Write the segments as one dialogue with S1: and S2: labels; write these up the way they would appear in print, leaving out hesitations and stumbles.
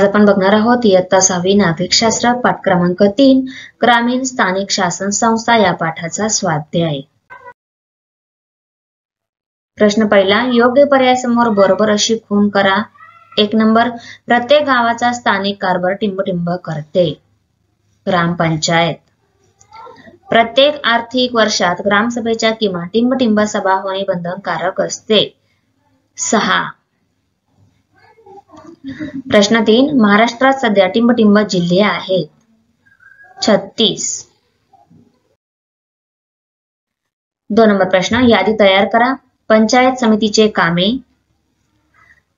S1: आपण बघणार आहोत इयत्ता 6वी नागरिकशास्त्र पाठ क्रमांक 3 ग्रामीण स्थानिक शासन संस्था या पाठाचा स्वाध्याय। प्रश्न पहिला, योग्य पर्यायासमोर बरोबर अशी खूण करा। 1 नंबर, प्रत्येक गावाचा स्थानिक कारभार टिंबटिंब करते। ग्रामपंचायत, प्रत्येक आर्थिक वर्षात ग्रामसभेच्या किमान टिंबटिंब सभा होणे बंधनकारक असते। 6। प्रश्न 3, महाराष्ट्रात सध्या टिंबटिंब जिल्हे आहेत 36। 2 नंबर प्रश्न, यादी तयार करा। पंचायत समितीचे कामे।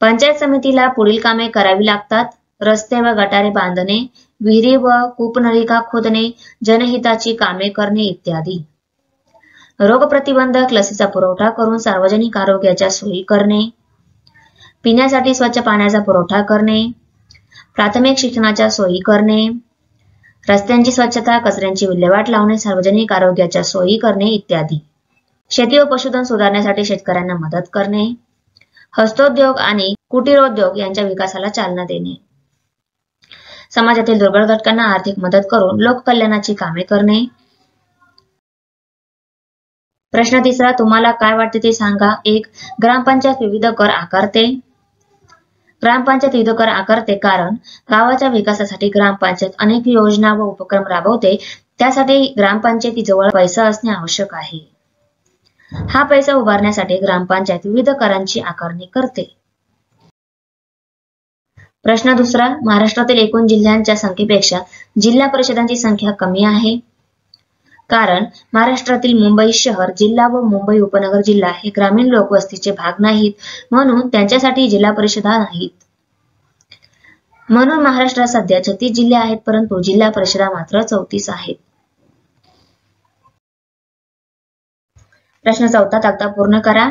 S1: पंचायत समितीला पुढील कामे करावी लागतात: रस्ते व गटारे बांधणे, विहिरी व कूपनलिका खोदणे, जनहिताची कामे करणे इत्यादी। रोगप्रतिबंधक लसीचा पुरवठा करून सार्वजनिक आरोग्याच्या सोयी करणे, पिण्यासाठी स्वच्छ पाण्याचा पुरवठा करणे, प्राथमिक शिक्षणाच्या सोयी करणे, रस्त्यांची स्वच्छता, कचऱ्यांची विल्हेवाट लावणे, सार्वजनिक आरोग्याच्या सोयी करणे इत्यादी। शेती व पशुधन सुधारण्यासाठी शेतकऱ्यांना मदत करणे, हस्तोद्योग आणि कुटीरोद्योग यांच्या विकासाला चालना देणे, समाजातील दुर्बल घटकांना आर्थिक मदत करून लोककल्याणाची कामे करणे। प्रश्न 3, तुम्हाला काय वाटते ते सांगा। 1, ग्रामपंचायत विविध कर आकारते। ग्रामपंचायत विविध कर आकारते कारण गावाच्या विकासासाठी ग्रामपंचायत अनेक योजना व उपक्रम राबवते। त्यासाठी ग्रामपंचायतीजवळ पैसा असणे आवश्यक आहे। हा पैसा उभारण्यासाठी ग्रामपंचायत विविध करांची आकारणी करते। प्रश्न 2, महाराष्ट्रातील एकूण जिल्ह्यांच्या संख्येपेक्षा जिल्हा परिषदांची संख्या कमी आहे कारण महाराष्ट्रातील मुंबई शहर जिल्हा व मुंबई उपनगर जिल्हा हे ग्रामीण लोकवस्तीचे भाग नाहीत, म्हणून त्यांच्यासाठी जिल्हा परिषदा नाहीत। म्हणून महाराष्ट्रात सध्या 36 जिल्हे आहेत, परंतु जिल्हा परिषदा मात्र 34 आहेत। प्रश्न 4, तक्ता पूर्ण करा।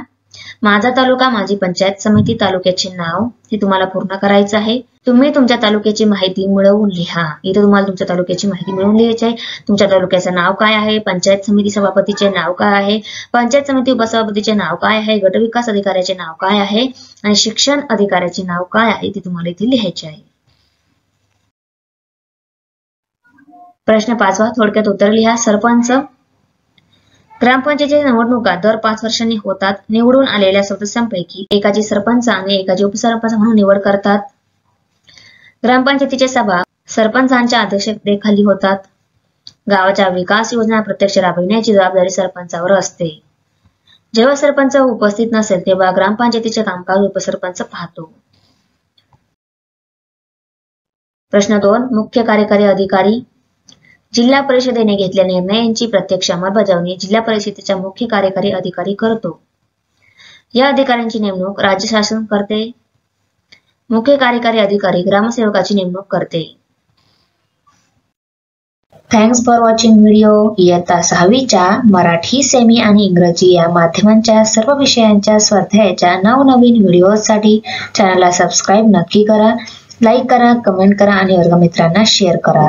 S1: माझा तालुका माझी पंचायत समिती, तालुक्याचे नाव हे तुम्हाला पूर्ण करायचं आहे। तुम्ही तुमच्या तालुक्याची माहिती मिळवून लिहा। इथे तुम्हाला तुमच्या तालुक्याची माहिती मिळवून लिहायची आहे। तुमच्या तालुक्याचं नाव काय आहे, पंचायत समिती सभापतीचे नाव काय आहे, पंचायत समिती उपसभापतीचे नाव काय आहे, गटविकास अधिकाऱ्याचे नाव काय आहे आणि शिक्षण अधिकाऱ्याचे नाव काय आहे ते तुम्हाला इथे लिहायचे आहे। प्रश्न 5, थोडक्यात उत्तर लिहा। सरपंच, ग्रामपंचायतीच्या निवडणुका दर 5 वर्षांनी होतात। निवडून आलेल्या सदस्यांपैकी एकाची सरपंच आणि एकाची उपसरपंच म्हणून निवड करतात। ग्रामपंचायतीच्या सभा सरपंचांच्या अध्यक्षतेखाली होतात। गावाच्या विकास योजना प्रत्यक्ष राबविण्याची जबाबदारी सरपंचावर असते। जेव्हा सरपंच उपस्थित नसेल तेव्हा ग्रामपंचायतीचे कामकाज उपसरपंच पाहतो। प्रश्न 2, मुख्य कार्यकारी अधिकारी, जिल्हा परिषदेने घेतलेल्या निर्णयांची प्रत्यक्ष अंमलबजावणी जिल्हा परिषदेचा मुख्य कार्यकारी अधिकारी करतो। या अधिकाऱ्यांची नेमणूक राज्य शासन करते। मुख्य कार्यकारी अधिकारी ग्रामसेवकाची नेमणूक करते। Thanks for watching video. इयत्ता 6वीच्या मराठी, सेमी आणि इंग्रजी या माध्यमांच्या सर्व विषयांच्या स्वाध्यायाच्या नवनवीन व्हिडिओसाठी चॅनलला सबस्क्राईब नक्की करा, लाईक करा, कमेंट करा आणि वर्गमित्रांना शेअर करा।